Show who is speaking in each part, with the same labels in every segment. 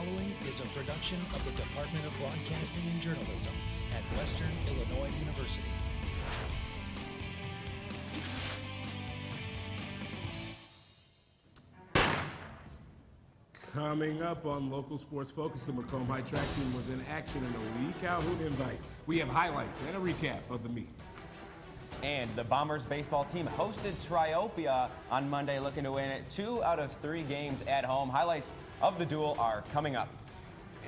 Speaker 1: following is a production of the Department of Broadcasting and Journalism at Western Illinois University.
Speaker 2: Coming up on Local Sports Focus, the Macomb High track team was in action in the Lee Calhoun Invite. We have highlights and a recap of the meet.
Speaker 3: And the Bombers baseball team hosted Triopia on Monday, looking to win 2 out of 3 games at home. Highlights of the duel are coming up.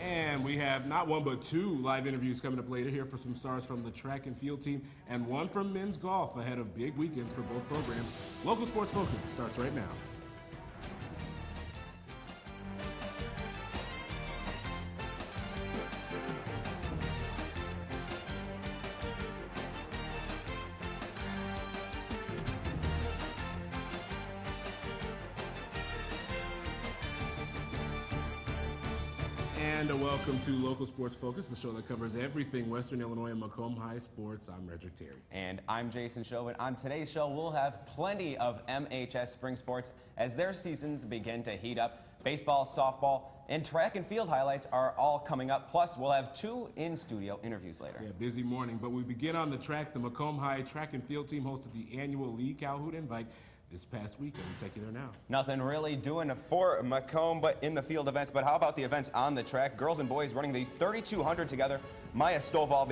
Speaker 2: And we have not one but 2 live interviews coming up later here for some stars from the track and field team and one from men's golf ahead of big weekends for both programs. Local Sports Focus starts right now. And welcome to Local Sports Focus, the show that covers everything Western Illinois and Macomb High sports. I'm Redrick Terry.
Speaker 3: And I'm Jason Chauvin. On today's show, we'll have plenty of MHS spring sports as their seasons begin to heat up. Baseball, softball, and track and field highlights are all coming up. Plus, we'll have 2 in-studio interviews later.
Speaker 2: Yeah, busy morning, but we begin on the track. The Macomb High track and field team hosted the annual Lee Calhoun Invite this past weekend. We'll take you there now.
Speaker 3: Nothing really doing for Macomb but in the field events, but how about the events on the track? Girls and boys running the 3200 together. Maya Stovall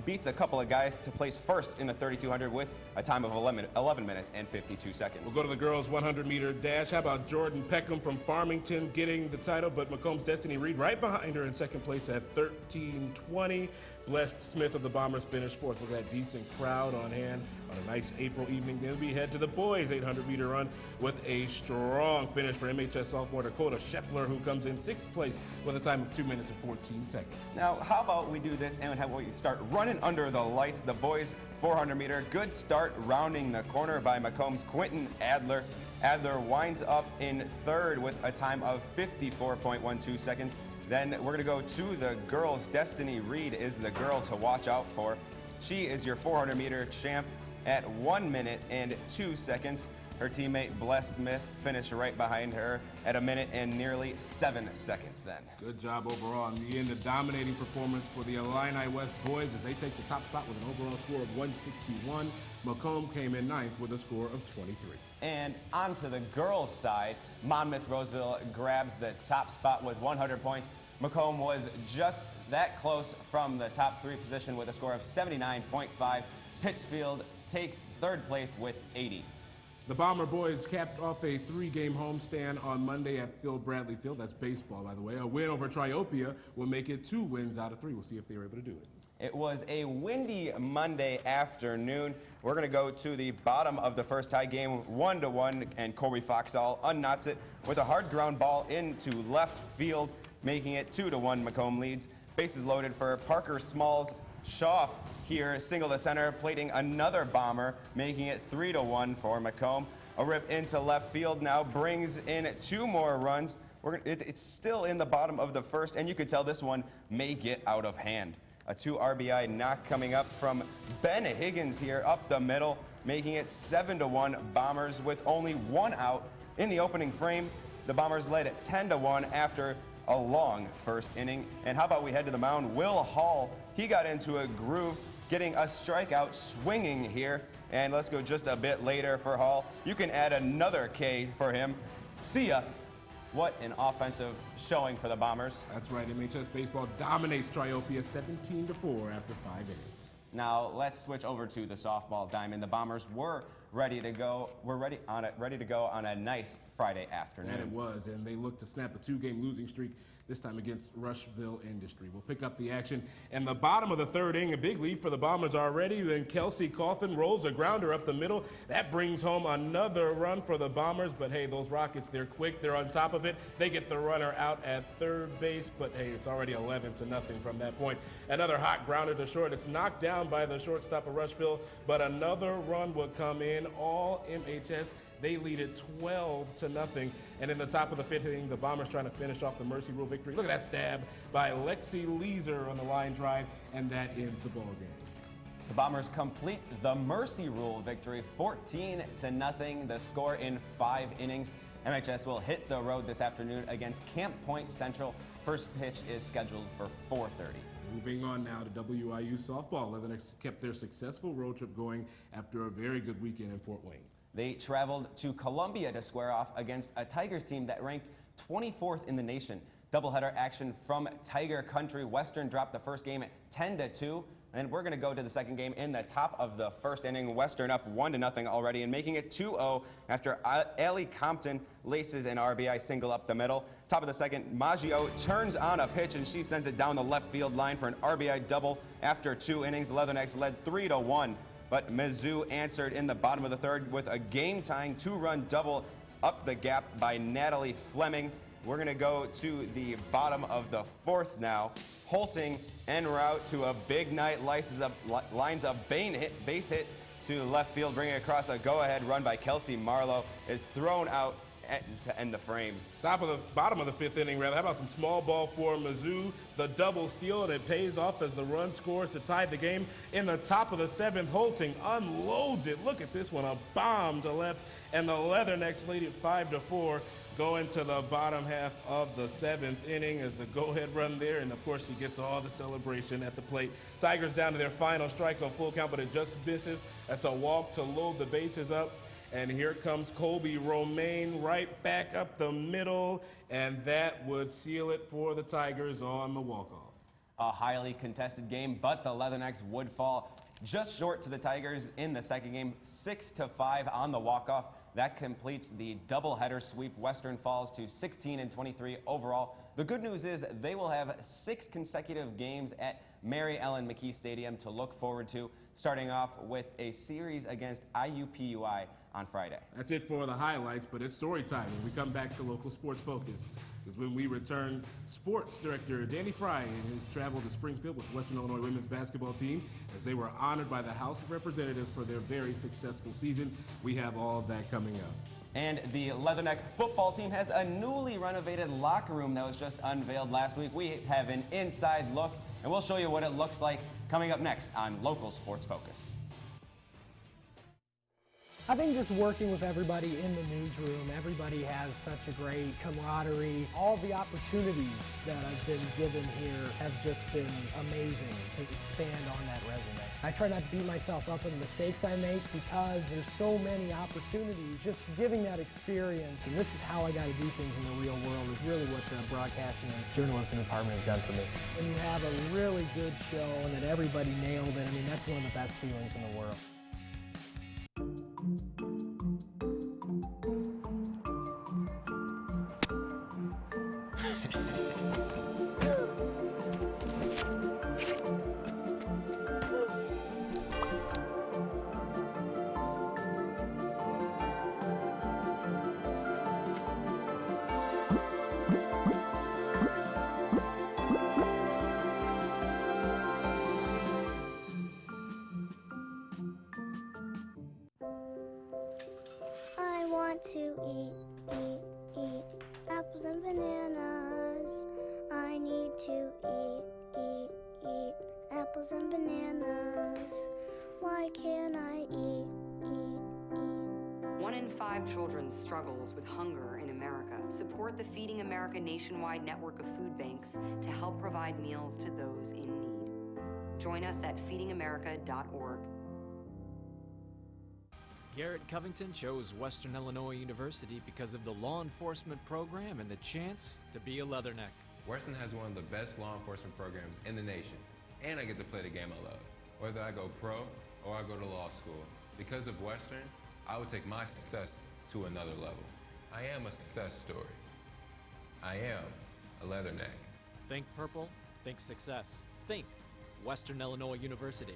Speaker 3: beats a couple of guys to place first in the 3200 with a time of 11 minutes and 52 seconds.
Speaker 2: We'll go to the girls' 100-meter dash. How about Jordan Peckham from Farmington getting the title, but Macomb's Destiny Reed right behind her in second place at 13:20. Blessed Smith of the Bombers finished fourth with that decent crowd on hand on a nice April evening. Then we head to the boys' 800-meter run with a strong finish for MHS sophomore Dakota Shepler, who comes in sixth place with a time of 2 minutes and 14 seconds.
Speaker 3: Now, how about we do this and have we start running under the lights? The boys' 400-meter, good start rounding the corner by Macomb's Quentin Adler. Adler winds up in third with a time of 54.12 seconds. Then we're going to go to the girls. Destiny Reed is the girl to watch out for. She is your 400-meter champ at 1 minute and 2 seconds. Her teammate Bless Smith finished right behind her at 1 minute and nearly 7 seconds then.
Speaker 2: Good job overall. In the end, a dominating performance for the Illini West boys as they take the top spot with an overall score of 161. Macomb came in ninth with a score of 23.
Speaker 3: And on to the girls' side, Monmouth Roseville grabs the top spot with 100 points. Macomb was just that close from the top 3 position with a score of 79.5. Pittsfield takes third place with 80.
Speaker 2: The Bomber boys capped off a 3-game homestand on Monday at Phil Bradley Field. That's baseball, by the way. A win over Triopia will make it 2 wins out of 3. We'll see if they were able to do it.
Speaker 3: It was a windy Monday afternoon. We're going to go to the bottom of the first tie game, 1-1, and Corey Foxall unknots it with a hard ground ball into left field, making it 2-1. Macomb leads. Bases loaded for Parker Smalls. Schaff here, single to center, plating another bomber, making it 3-1 for Macomb. A rip into left field now brings in 2 more runs. It's still in the bottom of the first, and you could tell this one may get out of hand. A 2 RBI knock coming up from Ben Higgins here up the middle, making it 7-1 Bombers with only 1 out in the opening frame. The Bombers led at 10-1 after a long first inning. And how about we head to the mound? Will Hall, he got into a groove, getting a strikeout swinging here. And let's go just a bit later for Hall. You can add another K for him. See ya. What an offensive showing for the Bombers.
Speaker 2: That's right. MHS baseball dominates Triopia 17-4 after 5 innings.
Speaker 3: Now let's switch over to the softball diamond. The Bombers were ready to go. We're ready to go on a nice Friday afternoon.
Speaker 2: And it was, and they look to snap a 2-game losing streak, this time against Rushville Industry. We'll pick up the action in the bottom of the third inning. A big lead for the Bombers already. Then Kelsey Coffin rolls a grounder up the middle. That brings home another run for the Bombers. But hey, those Rockets, they're quick. They're on top of it. They get the runner out at third base. But hey, it's already 11-0 from that point. Another hot grounder to short. It's knocked down by the shortstop of Rushville. But another run will come in. All MHS. They lead it 12-0. And in the top of the 5th inning, the Bombers trying to finish off the Mercy Rule victory. Look at that stab by Lexi Leeser on the line drive, and that ends the ball game.
Speaker 3: The Bombers complete the Mercy Rule victory, 14-0, the score in 5 innings. MHS will hit the road this afternoon against Camp Point Central. First pitch is scheduled for 4:30.
Speaker 2: Moving on now to WIU softball. Leathernecks kept their successful road trip going after a very good weekend in Fort Wayne.
Speaker 3: They traveled to Columbia to square off against a Tigers team that ranked 24th in the nation. Doubleheader action from Tiger Country. Western dropped the first game at 10-2. And we're going to go to the second game in the top of the first inning. Western up 1-0 already and making it 2-0 after Allie Compton laces an RBI single up the middle. Top of the second, Maggio turns on a pitch and she sends it down the left field line for an RBI double. After 2 innings, the Leathernecks led 3-1. But Mizzou answered in the bottom of the third with a game-tying 2-run double up the gap by Natalie Fleming. We're going to go to the bottom of the fourth now. Holting en route to a big night, lines a base hit to left field, bringing across a go-ahead run by Kelsey Marlowe, is thrown out to end the frame.
Speaker 2: Bottom of the fifth inning, rather. How about some small ball for Mizzou? The double steal, and it pays off as the run scores to tie the game. In the top of the seventh, Holting unloads it. Look at this one, a bomb to left, and the Leathernecks lead it 5-4. Going to the bottom half of the seventh inning as the go-ahead run there, and of course she gets all the celebration at the plate. Tigers down to their final strike on full count, but it just misses. That's a walk to load the bases up, and here comes Colby Romaine right back up the middle, and that would seal it for the Tigers on the walk-off.
Speaker 3: A highly contested game, but the Leathernecks would fall just short to the Tigers in the second game, 6-5 on the walk-off. That completes the doubleheader sweep. Western falls to 16-23 overall. The good news is they will have 6 consecutive games at Mary Ellen McKee Stadium to look forward to, starting off with a series against IUPUI on Friday.
Speaker 2: That's it for the highlights, but it's story time when we come back to Local Sports Focus. Because when we return, Sports Director Danny Fry and his travel to Springfield with Western Illinois women's basketball team as they were honored by the House of Representatives for their very successful season. We have all of that coming up.
Speaker 3: And the Leatherneck football team has a newly renovated locker room that was just unveiled last week. We have an inside look, and we'll show you what it looks like coming up next on Local Sports Focus.
Speaker 4: I think just working with everybody in the newsroom, everybody has such a great camaraderie. All the opportunities that I've been given here have just been amazing to expand on that resume. I try not to beat myself up with the mistakes I make because there's so many opportunities. Just giving that experience, and this is how I got to do things in the real world, is really what the broadcasting and journalism department has done for me. When you have a really good show and that everybody nailed it, I mean, that's one of the best feelings in the world.
Speaker 5: To eat apples and bananas. I need to eat apples and bananas. Why can't I eat?
Speaker 6: 1 in 5 children struggles with hunger in America. Support the Feeding America nationwide network of food banks to help provide meals to those in need. Join us at feedingamerica.org.
Speaker 7: Garrett Covington chose Western Illinois University because of the law enforcement program and the chance to be a Leatherneck.
Speaker 8: Western has one of the best law enforcement programs in the nation, and I get to play the game I love. Whether I go pro or I go to law school, because of Western, I would take my success to another level. I am a success story. I am a Leatherneck.
Speaker 7: Think purple, think success. Think Western Illinois University.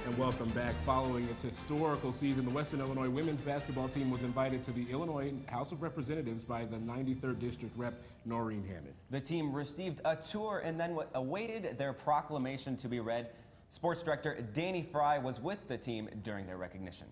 Speaker 2: And welcome back. Following its historical season, the Western Illinois women's basketball team was invited to the Illinois House of Representatives by the 93rd District Rep. Noreen Hammond.
Speaker 3: The team received a tour and then awaited their proclamation to be read. Sports Director Danny Fry was with the team during their recognition.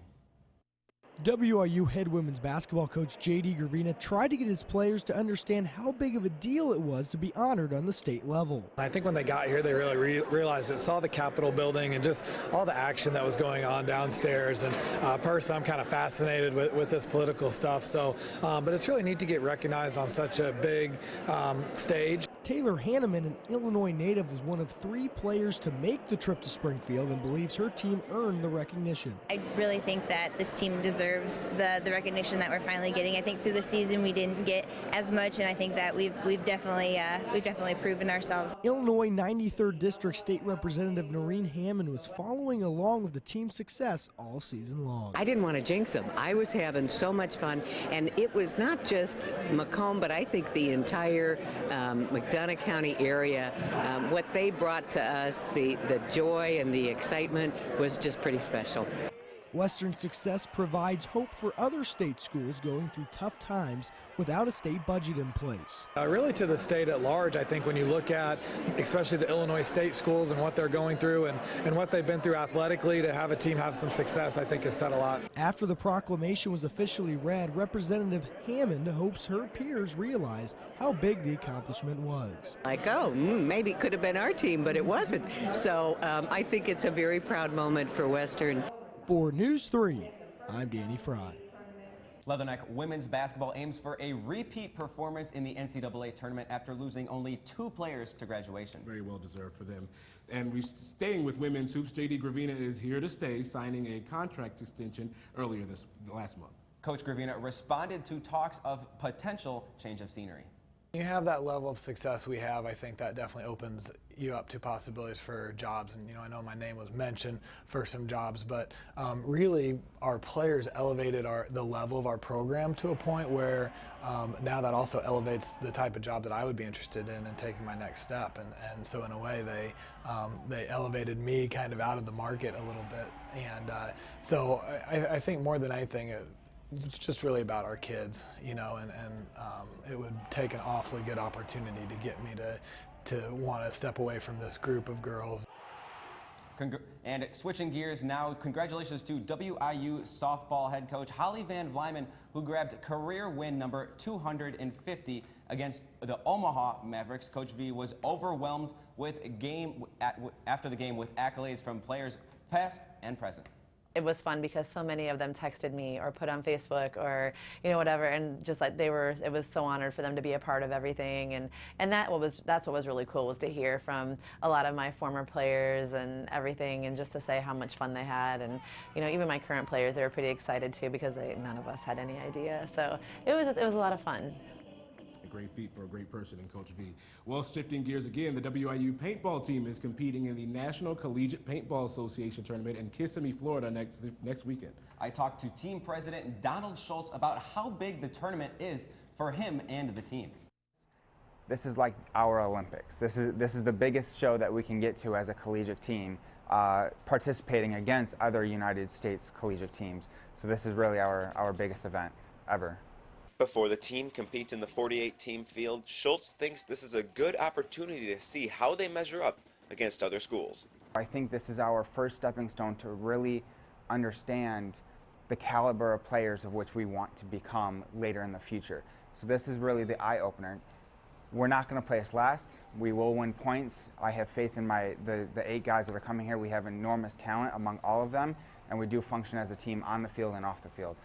Speaker 4: WIU head women's basketball coach J.D. Gravina tried to get his players to understand how big of a deal it was to be honored on the state level.
Speaker 9: I think when they got here, they really realized it, saw the Capitol building and just all the action that was going on downstairs. And personally, I'm kind of fascinated with this political stuff. So, but it's really neat to get recognized on such a big stage.
Speaker 4: Taylor Hanneman, an Illinois native, was one of 3 players to make the trip to Springfield and believes her team earned the recognition.
Speaker 10: I really think that this team deserves the recognition that we're finally getting. I think through the season we didn't get as much, and I think that we've definitely proven ourselves.
Speaker 4: Illinois 93rd District State Representative Noreen Hammond was following along with the team's success all season long.
Speaker 11: I didn't want to jinx them. I was having so much fun, and it was not just Macomb, but I think the entire McDonough County area. What they brought to us, the joy and the excitement, was just pretty special.
Speaker 4: Western's success provides hope for other state schools going through tough times without a state budget in place.
Speaker 9: Really to the state at large, I think when you look at especially the Illinois state schools and what they're going through and what they've been through athletically, to have a team have some success, I think has said a lot.
Speaker 4: After the proclamation was officially read, Representative Hammond hopes her peers realize how big the accomplishment was.
Speaker 11: Like, oh, maybe it could have been our team, but it wasn't. So I think it's a very proud moment for Western.
Speaker 4: For News 3, I'm Danny Fry.
Speaker 3: Leatherneck women's basketball aims for a repeat performance in the NCAA tournament after losing only 2 players to graduation.
Speaker 2: Very well deserved for them. And we're staying with women's hoops. J.D. Gravina is here to stay, signing a contract extension earlier last month.
Speaker 3: Coach Gravina responded to talks of potential change of scenery.
Speaker 9: You have that level of success we have, I think that definitely opens you up to possibilities for jobs. And, I know my name was mentioned for some jobs, but really our players elevated the level of our program to a point where now that also elevates the type of job that I would be interested in and taking my next step. And so in a way they elevated me kind of out of the market a little bit. And so I think more than anything, it's just really about our kids, and it would take an awfully good opportunity to get me to want to step away from this group of girls.
Speaker 3: And switching gears now, congratulations to WIU softball head coach Holly Van Vlymen, who grabbed career win number 250 against the Omaha Mavericks. Coach V was overwhelmed after the game with accolades from players past and present.
Speaker 12: It was fun because so many of them texted me or put on Facebook or whatever, and just like it was so honored for them to be a part of everything, and that's what was really cool, was to hear from a lot of my former players and everything, and just to say how much fun they had. And even my current players, they were pretty excited too, because none of us had any idea. So it was a lot of fun.
Speaker 2: A great feat for a great person in Coach V. Well, shifting gears again, the WIU paintball team is competing in the National Collegiate Paintball Association tournament in Kissimmee, Florida next weekend. I talked to team president Donald Schultz about how big the tournament is for him and the team.
Speaker 13: This is like our Olympics. This is the biggest show that we can get to as a collegiate team, participating against other United States collegiate teams. So this is really our biggest event ever.
Speaker 3: Before the team competes in the 48-team field, Schultz thinks this is a good opportunity to see how they measure up against other schools.
Speaker 13: I think this is our first stepping stone to really understand the caliber of players of which we want to become later in the future. So this is really the eye-opener. We're not going to place last. We will win points. I have faith in the 8 guys that are coming here. We have enormous talent among all of them, and we do function as a team on the field and off the field.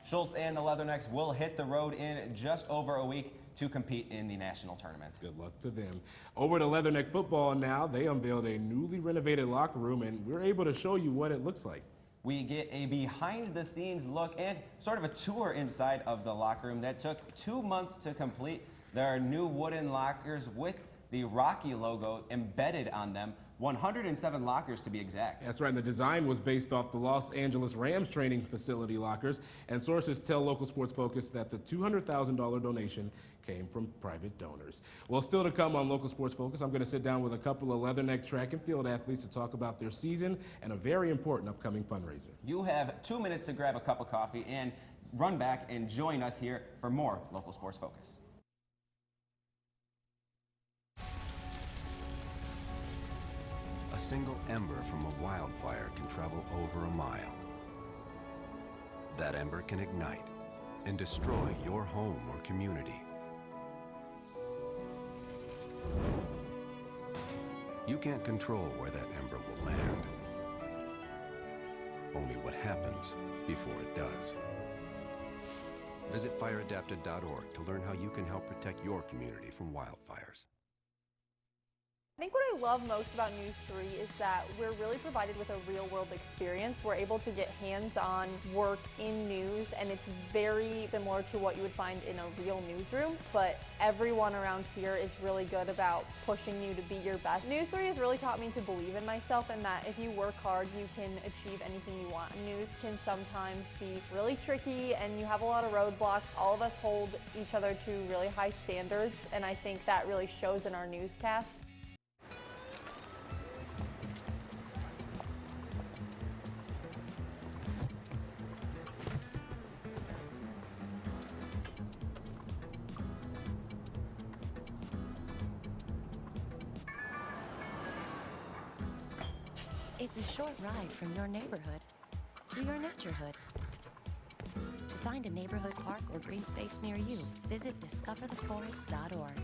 Speaker 3: Schultz and the Leathernecks will hit the road in just over a week to compete in the national tournament.
Speaker 2: Good luck to them. Over to Leatherneck football now. They unveiled a newly renovated locker room, and we're able to show you what it looks like.
Speaker 3: We get a behind-the-scenes look and sort of a tour inside of the locker room that took 2 months to complete. There are new wooden lockers with the Rocky logo embedded on them. 107 lockers to be exact.
Speaker 2: That's right, and the design was based off the Los Angeles Rams training facility lockers, and sources tell Local Sports Focus that the $200,000 donation came from private donors. Well, still to come on Local Sports Focus, I'm going to sit down with a couple of Leatherneck track and field athletes to talk about their season and a very important upcoming fundraiser.
Speaker 3: You have 2 minutes to grab a cup of coffee and run back and join us here for more Local Sports Focus.
Speaker 14: A single ember from a wildfire can travel over a mile. That ember can ignite and destroy your home or community. You can't control where that ember will land. Only what happens before it does. Visit fireadapted.org to learn how you can help protect your community from wildfires.
Speaker 15: I think what I love most about News3 is that we're really provided with a real-world experience. We're able to get hands-on work in news, and it's very similar to what you would find in a real newsroom, but everyone around here is really good about pushing you to be your best. News3 has really taught me to believe in myself, and that if you work hard, you can achieve anything you want. News can sometimes be really tricky, and you have a lot of roadblocks. All of us hold each other to really high standards, and I think that really shows in our newscasts.
Speaker 16: It's a short ride from your neighborhood to your naturehood. To find a neighborhood park or green space near you, visit discovertheforest.org.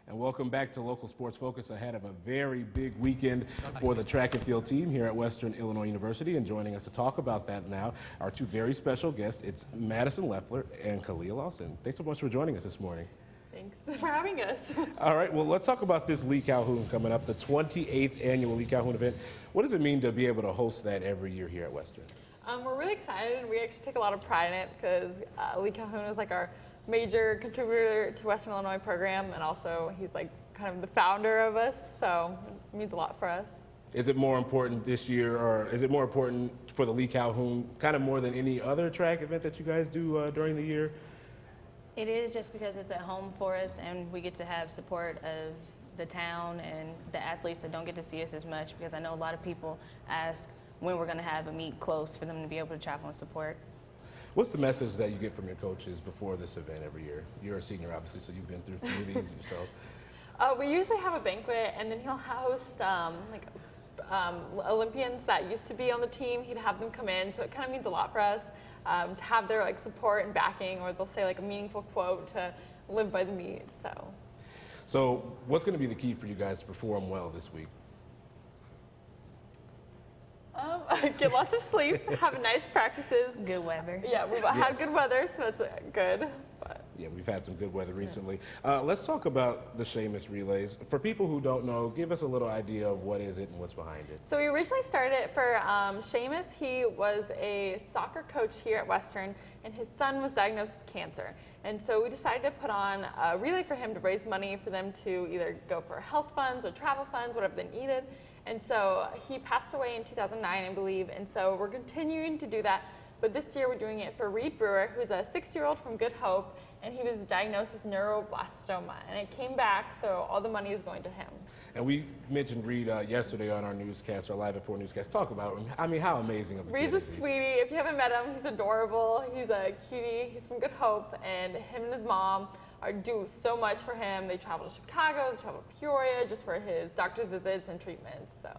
Speaker 2: And welcome back to Local Sports Focus ahead of a very big weekend for the track and field team here at Western Illinois University. And joining us to talk about that now are two very special guests. It's Madison Leffler and Kalia Lawson. Thanks so much for joining us this morning.
Speaker 15: Thanks for having us.
Speaker 2: All right, well, let's talk about this Lee Calhoun coming up, the 28th annual Lee Calhoun event. What does it mean to be able to host that every year here at Western?
Speaker 15: We're really excited. We actually take a lot of pride in it because Lee Calhoun is like our major contributor to Western Illinois program, and also he's like kind of the founder of us, so it means a lot for us.
Speaker 2: Is it more important this year, or is it more important for the Lee Calhoun kind of more than any other track event that you guys do during the year?
Speaker 17: It is, just because it's at home for us and we get to have support of the town and the athletes that don't get to see us as much, because I know a lot of people ask when we're going to have a meet close for them to be able to travel and support.
Speaker 2: What's the message that you get from your coaches before this event every year? You're a senior, obviously, so you've been through a few of these yourself.
Speaker 15: We usually have a banquet, and then he'll host Olympians that used to be on the team. He'd have them come in, so it kind of means a lot for us to have their support and backing, or they'll say a meaningful quote to live by the meet.
Speaker 2: So what's going to be the key for you guys to perform well this week?
Speaker 15: Get lots of sleep, have nice practices.
Speaker 17: Good weather.
Speaker 15: Yeah, we've had good weather, so that's good. But.
Speaker 2: Yeah, we've had some good weather recently. Let's talk about the Seamus relays. For people who don't know, give us a little idea of what is it and what's behind it.
Speaker 15: So we originally started it for Seamus. He was a soccer coach here at Western, and his son was diagnosed with cancer. And so we decided to put on a relay for him to raise money for them to either go for health funds or travel funds, whatever they needed. And so he passed away in 2009, I believe, and so we're continuing to do that. But this year we're doing it for Reed Brewer, who's a 6-year-old from Good Hope, and he was diagnosed with neuroblastoma, and it came back, so all the money is going to him. And
Speaker 2: we mentioned Reed yesterday on our newscast, our Live at 4 newscast. Talk about him. I mean, how amazing of a
Speaker 15: Reed's
Speaker 2: kid
Speaker 15: a
Speaker 2: is he?
Speaker 15: sweetie. If you haven't met him, he's adorable. He's a cutie. He's from Good Hope, and him and his mom do so much for him. They travel to Chicago, they travel to Peoria just for his doctor's visits and treatments. So.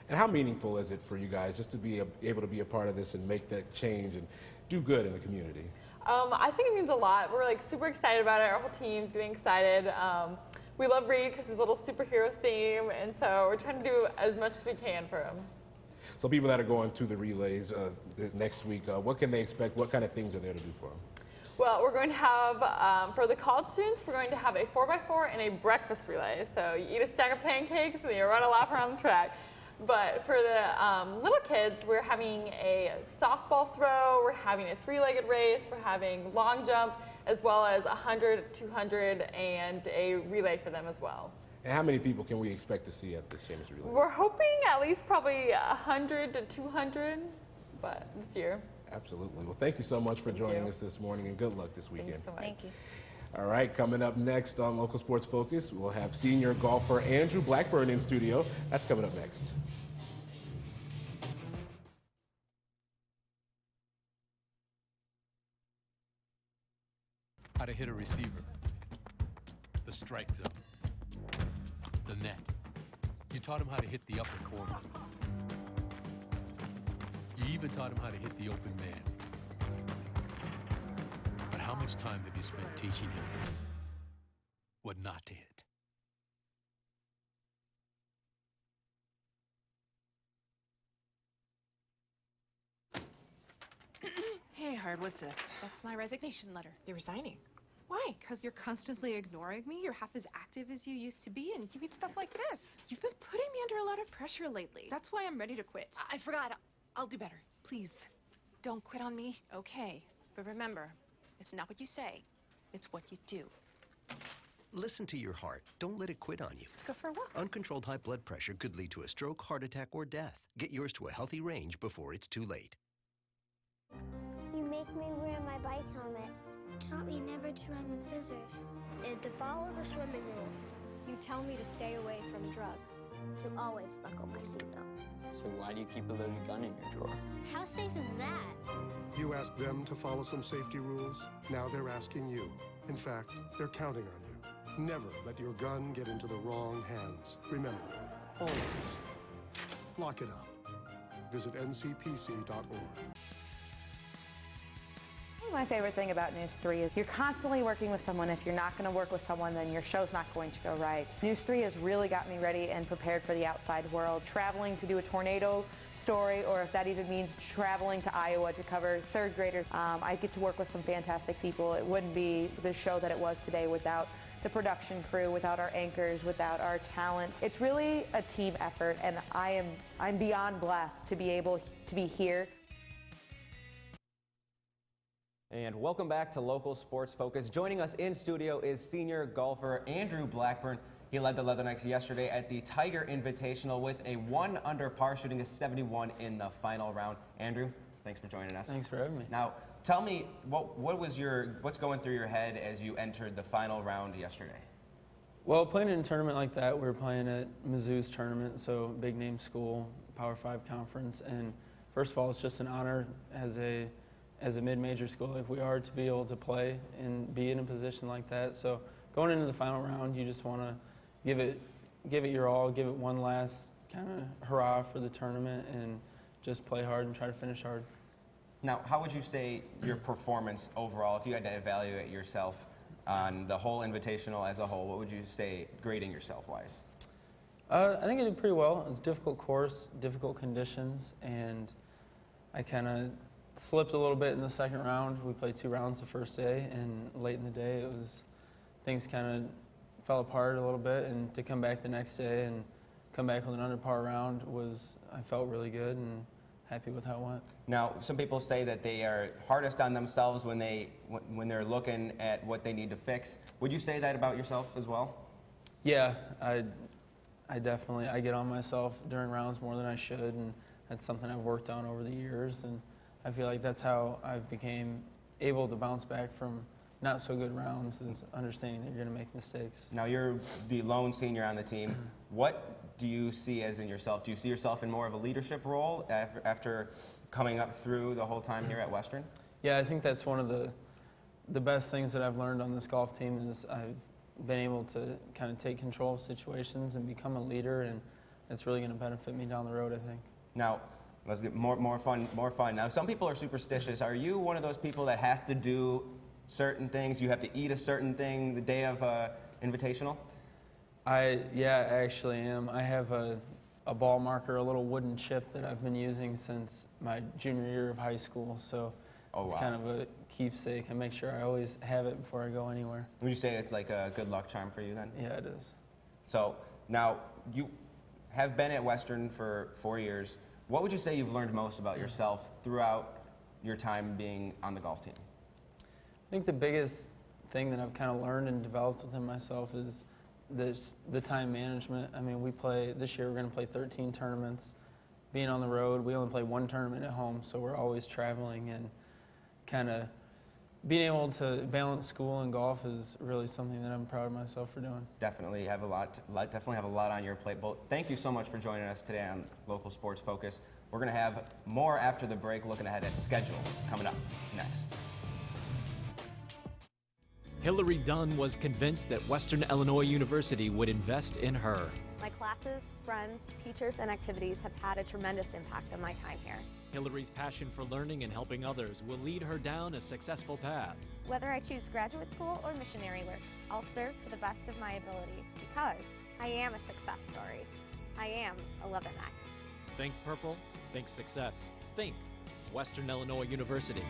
Speaker 2: And how meaningful is it for you guys just to be able to be a part of this and make that change and do good in the community?
Speaker 15: I think it means a lot. We're super excited about it. Our whole team's getting excited. We love Reed because his little superhero theme, and so we're trying to do as much as we can for him.
Speaker 2: So people that are going to the relays next week, what can they expect? What kind of things are there to do for them?
Speaker 15: Well, we're going to have, for the college students, we're going to have a 4x4 and a breakfast relay. So you eat a stack of pancakes and you run a lap around the track. But for the little kids, we're having a softball throw, we're having a 3-legged race, we're having long jump, as well as 100, 200, and a relay for them as well.
Speaker 2: And how many people can we expect to see at the Championship Relay?
Speaker 15: We're hoping at least probably 100 to 200, but this year.
Speaker 2: Absolutely. Well, thank you so much for joining us this morning, and good luck this weekend.
Speaker 15: Thanks so much.
Speaker 17: Thank you.
Speaker 2: All right, coming up next on Local Sports Focus, we'll have senior golfer Andrew Blackburn in studio. That's coming up next.
Speaker 18: How to hit a receiver, the strike zone, the net. You taught him how to hit the upper corner. You even taught him how to hit the open man. But how much time have you spent teaching him what not to hit?
Speaker 19: Hey, Hard, what's this? That's my resignation letter. You're resigning. Why? Because you're constantly ignoring me. You're half as active as you used to be, and you eat stuff like this. You've been putting me under a lot of pressure lately. That's why I'm ready to quit. I forgot. I'll do better. Please, don't quit on me. Okay, but remember, it's not what you say. It's what you do.
Speaker 14: Listen to your heart. Don't let it quit on you.
Speaker 19: Let's go for a walk.
Speaker 14: Uncontrolled high blood pressure could lead to a stroke, heart attack, or death. Get yours to a healthy range before it's too late.
Speaker 5: You make me wear my bike helmet. Taught me never to run with scissors. And to follow the swimming rules. You tell me to stay away from drugs. To always buckle my seatbelt.
Speaker 20: So why do you keep a loaded gun in your drawer?
Speaker 5: How safe is that?
Speaker 21: You asked them to follow some safety rules. Now they're asking you. In fact, they're counting on you. Never let your gun get into the wrong hands. Remember, always lock it up. Visit ncpc.org.
Speaker 12: My favorite thing about News 3 is you're constantly working with someone. If you're not going to work with someone, then your show's not going to go right. News 3 has really got me ready and prepared for the outside world. Traveling to do a tornado story, or if that even means traveling to Iowa to cover third graders. I get to work with some fantastic people. It wouldn't be the show that it was today without the production crew, without our anchors, without our talent. It's really a team effort, and I'm beyond blessed to be able to be here.
Speaker 3: And welcome back to Local Sports Focus. Joining us in studio is senior golfer Andrew Blackburn. He led the Leathernecks yesterday at the Tiger Invitational with a 1 under par, shooting a 71 in the final round. Andrew, thanks for joining us.
Speaker 22: Thanks for having me.
Speaker 3: Now, tell me what's going through your head as you entered the final round yesterday?
Speaker 22: Well, playing in a tournament like that, we were playing at Mizzou's tournament, so big name school, Power 5 conference, and first of all, it's just an honor as a mid-major school like we are to be able to play and be in a position like that. So going into the final round, you just want to give it your all, give it one last kind of hurrah for the tournament, and just play hard and try to finish hard.
Speaker 3: Now, how would you say your performance overall, if you had to evaluate yourself on the whole Invitational as a whole, what would you say grading yourself-wise?
Speaker 22: I think I did pretty well. It's a difficult course, difficult conditions, and I kind of slipped a little bit in the second round. We played 2 rounds the first day, and late in the day, things kind of fell apart a little bit. And to come back the next day and come back with an under par round I felt really good and happy with how it went.
Speaker 3: Now, some people say that they are hardest on themselves when they're looking at what they need to fix. Would you say that about yourself as well?
Speaker 22: Yeah, I definitely get on myself during rounds more than I should, and that's something I've worked on over the years. And I feel like that's how I've became able to bounce back from not so good rounds, is understanding that you're going to make mistakes.
Speaker 3: Now, you're the lone senior on the team. What do you see as in yourself? Do you see yourself in more of a leadership role after coming up through the whole time here at Western?
Speaker 22: Yeah, I think that's one of the best things that I've learned on this golf team is I've been able to kind of take control of situations and become a leader, and it's really going to benefit me down the road, I think.
Speaker 3: Now, let's get more fun. Now, some people are superstitious. Are you one of those people that has to do certain things? Do you have to eat a certain thing the day of Invitational?
Speaker 22: I actually am. I have a ball marker, a little wooden chip that I've been using since my junior year of high school. So it's kind of a keepsake. I make sure I always have it before I go anywhere.
Speaker 3: Would you say it's like a good luck charm for you then?
Speaker 22: Yeah, it is.
Speaker 3: So now you have been at Western for 4 years. What would you say you've learned most about yourself throughout your time being on the golf team?
Speaker 22: I think the biggest thing that I've kind of learned and developed within myself is the time management. I mean, this year we're going to play 13 tournaments. Being on the road, we only play one tournament at home, so we're always traveling, and kind of being able to balance school and golf is really something that I'm proud of myself for doing.
Speaker 3: Definitely have a lot on your plate. But thank you so much for joining us today on Local Sports Focus. We're going to have more after the break, looking ahead at schedules coming up next.
Speaker 7: Hillary Dunn was convinced that Western Illinois University would invest in her.
Speaker 1: My classes, friends, teachers, and activities have had a tremendous impact on my time here.
Speaker 7: Hillary's passion for learning and helping others will lead her down a successful path.
Speaker 1: Whether I choose graduate school or missionary work, I'll serve to the best of my ability because I am a success story. I am a Leatherneck.
Speaker 7: Think purple, think success. Think Western Illinois University.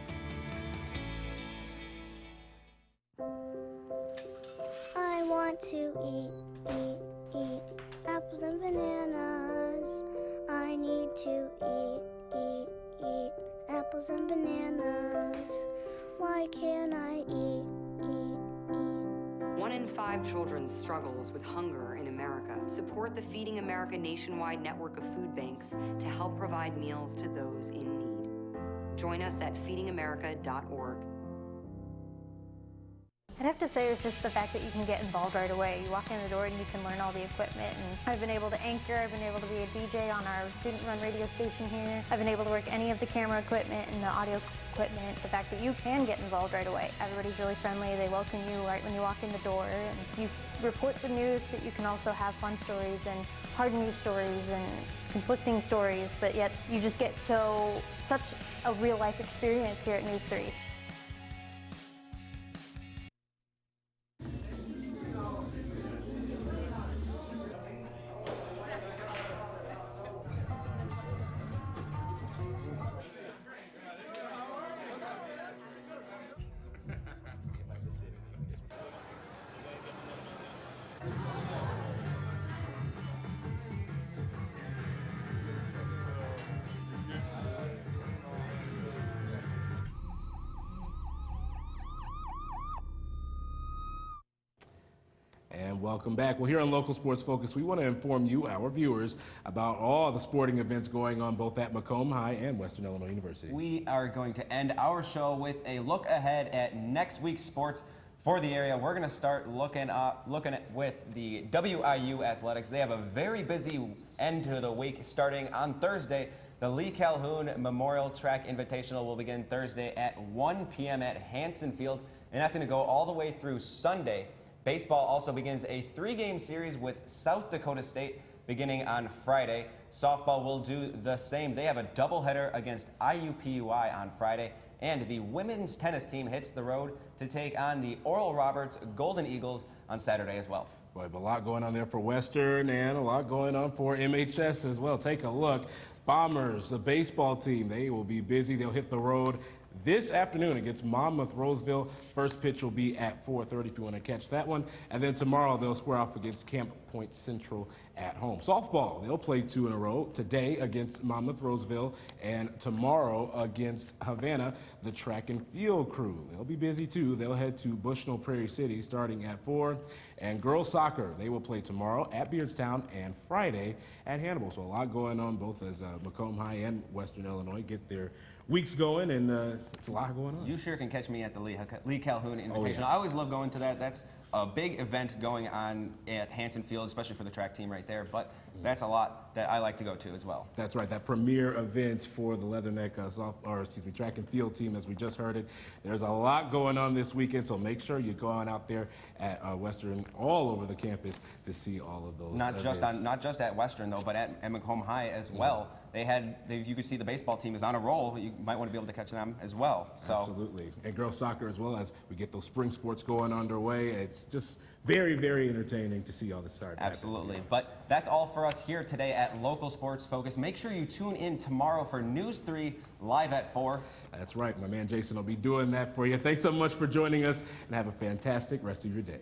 Speaker 5: I want to eat apples and bananas. I need to eat apples and bananas. Why can't I eat?
Speaker 6: 1 in 5 children struggles with hunger in America. Support the Feeding America nationwide network of food banks to help provide meals to those in need. Join us at feedingamerica.org.
Speaker 23: I'd have to say it was just the fact that you can get involved right away. You walk in the door and you can learn all the equipment. And I've been able to anchor, I've been able to be a DJ on our student-run radio station here. I've been able to work any of the camera equipment and the audio equipment. The fact that you can get involved right away. Everybody's really friendly. They welcome you right when you walk in the door. And you report the news, but you can also have fun stories and hard news stories and conflicting stories. But yet you just get such a real-life experience here at NEWS3.
Speaker 2: And welcome back. Well, here on Local Sports Focus, we want to inform you, our viewers, about all the sporting events going on both at Macomb High and Western Illinois University.
Speaker 3: We are going to end our show with a look ahead at next week's sports for the area. We're going to start looking at with the WIU athletics. They have a very busy end to the week starting on Thursday. The Lee Calhoun Memorial Track Invitational will begin Thursday at 1 p.m. at Hanson Field, and that's going to go all the way through Sunday. Baseball also begins a 3-game series with South Dakota State beginning on Friday. Softball will do the same. They have a doubleheader against IUPUI on Friday. And the women's tennis team hits the road to take on the Oral Roberts Golden Eagles on Saturday as well.
Speaker 2: Boy, a lot going on there for Western and a lot going on for MHS as well. Take a look. Bombers, the baseball team, they will be busy. They'll hit the road this afternoon against Monmouth Roseville. First pitch will be at 4:30 if you want to catch that one. And then tomorrow they'll square off against Camp Point Central at home. Softball, they'll play 2 in a row. Today against Monmouth Roseville and tomorrow against Havana, the track and field crew. They'll be busy too. They'll head to Bushnell Prairie City starting at 4. And girls soccer, they will play tomorrow at Beardstown and Friday at Hannibal. So a lot going on both as Macomb High and Western Illinois get their weeks going, and it's a lot going on.
Speaker 3: You sure can catch me at the Lee Calhoun Invitational.
Speaker 2: Oh, yeah.
Speaker 3: I always love going to that. That's a big event going on at Hanson Field, especially for the track team right there. But that's a lot that I like to go to as well.
Speaker 2: That's right, that premier event for the Leatherneck track and field team, as we just heard it. There's a lot going on this weekend, so make sure you're going out there at Western, all over the campus, to see all of those events.
Speaker 3: Not just at Western though, but at Macomb High as well. You could see the baseball team is on a roll. You might want to be able to catch them as well. So.
Speaker 2: Absolutely, and girls soccer as well, as we get those spring sports going underway. It's just very, very entertaining to see all this start.
Speaker 3: Absolutely, but that's all for us here today at Local Sports Focus. Make sure you tune in tomorrow for NEWS3 live at 4.
Speaker 2: That's right, my man Jason will be doing that for you. Thanks so much for joining us, and have a fantastic rest of your day.